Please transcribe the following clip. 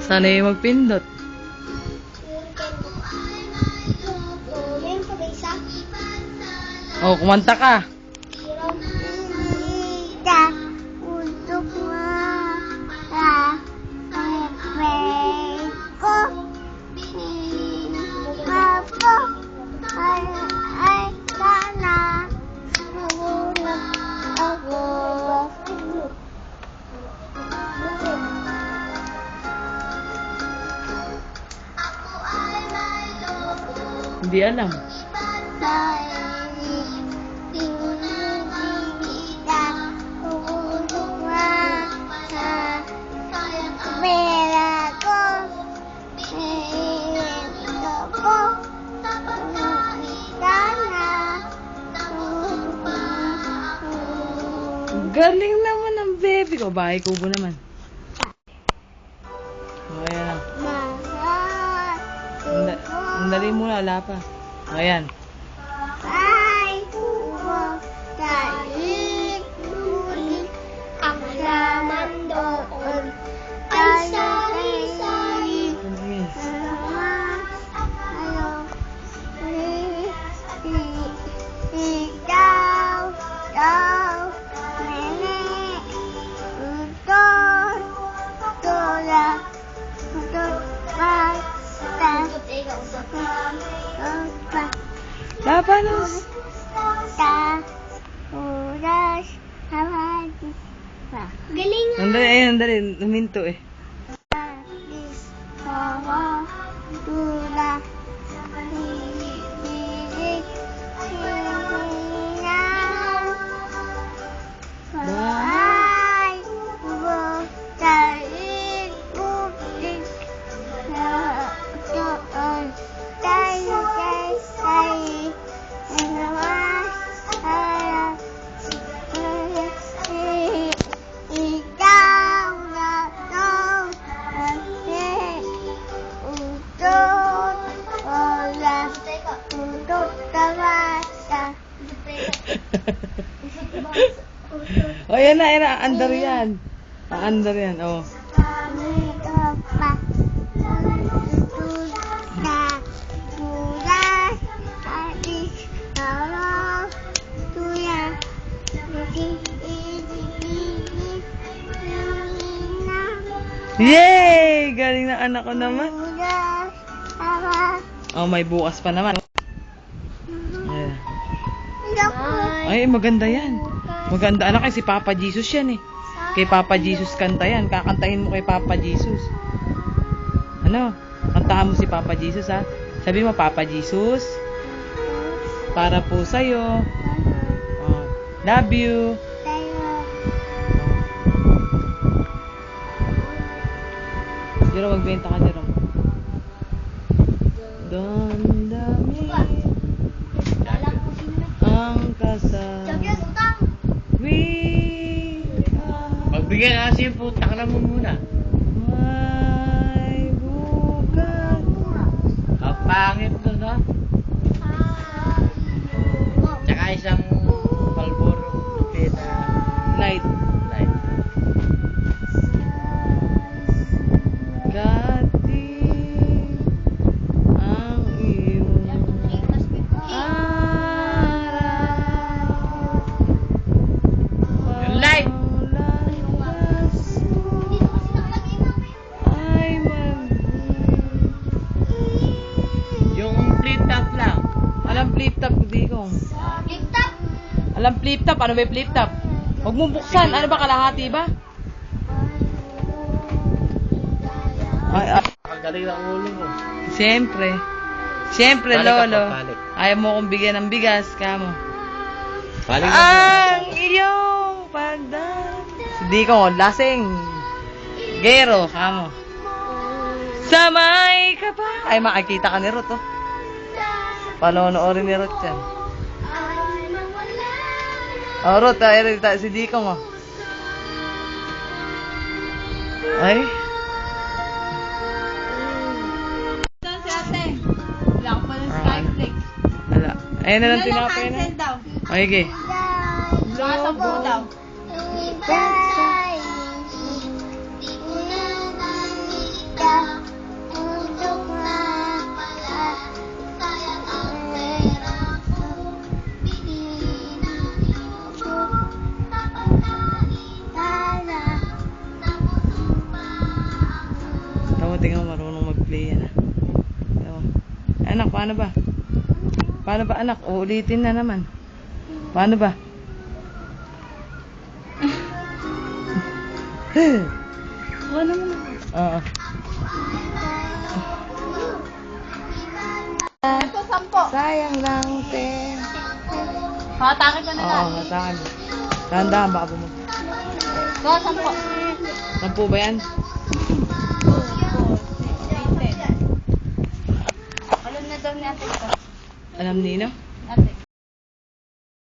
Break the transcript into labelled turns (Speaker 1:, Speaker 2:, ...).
Speaker 1: Sana yung magpindot. Oh, kumanta ka. Hindi alam. Galing naman ang baby ko. Bahay kubo naman. O, ayan. Andali muna, wala pa. O, ayan.
Speaker 2: Bahay kubo, dahil ngunit ang laman doon ay sari-sari.
Speaker 1: Labanos.
Speaker 2: Galing nga.
Speaker 1: Andali, ayun, andali. Luminto eh. O, yan na, yan na. Andar yan. Andar yan, o. Yay! Galing na anak ko naman. Oh, may bukas pa naman. Ayan. Ay, maganda yan. Maganda. Anak, si Papa Jesus yan eh. Kay Papa Jesus kanta yan. Kakantahin mo kay Papa Jesus. Ano? Kantahan mo si Papa Jesus, ha? Sabi mo, Papa Jesus, para po sa'yo. Oh, love you. Jero, magbenta ka, Jero. Damdamin ang kasal.
Speaker 3: Magbigay na kasi yung putang na mo muna.
Speaker 1: May bukas.
Speaker 3: Ang pangit doon, ha? Tsaka isang Marlboro
Speaker 1: Light.
Speaker 3: light.
Speaker 1: Kating ang iyong araw.
Speaker 3: Yung light!
Speaker 1: Ay
Speaker 3: Yung flip-top lang.
Speaker 1: alam flip-top, hindi ko. Alam flip-top, ano ba yung flip-top? Huwag mong buksan, ano ba, kalahati ba? Ay,
Speaker 3: Ang galing ng ulo mo.
Speaker 1: siyempre. Siyempre,
Speaker 3: Balik ako,
Speaker 1: Lolo.
Speaker 3: balik.
Speaker 1: Ayaw mo kong bigyan ng bigas, kamo.
Speaker 3: Balik
Speaker 1: Ang iyong pagdaan. Hindi ko, lasing. Gero, kamo. Samay ka pa. Ay, makikita ka ni Ruth, oh. Panonoorin ni Ruth yan. Oh, Ruth, si Diko mo. Ay.
Speaker 4: Saan si ate? Wala ko pa ng Skyflex.
Speaker 1: Wala. Ayun na lang tinapay na.
Speaker 4: Cancel daw.
Speaker 1: Okay.
Speaker 4: Mga 10 daw.
Speaker 2: Bye.
Speaker 1: Anak, paano ba? Paano ba anak? Uulitin na naman. Paano ba?
Speaker 4: Ano mo?
Speaker 1: Oo.
Speaker 4: Ito, 10.
Speaker 1: Sayang lang, te.
Speaker 4: Hatake ka na lang.
Speaker 1: Oo, matakan. Dahan-dahan, baka bumag.
Speaker 4: Ito, 10.
Speaker 1: 10 ba yan?
Speaker 2: Alam na daw ni ate ito.
Speaker 1: Alam nino?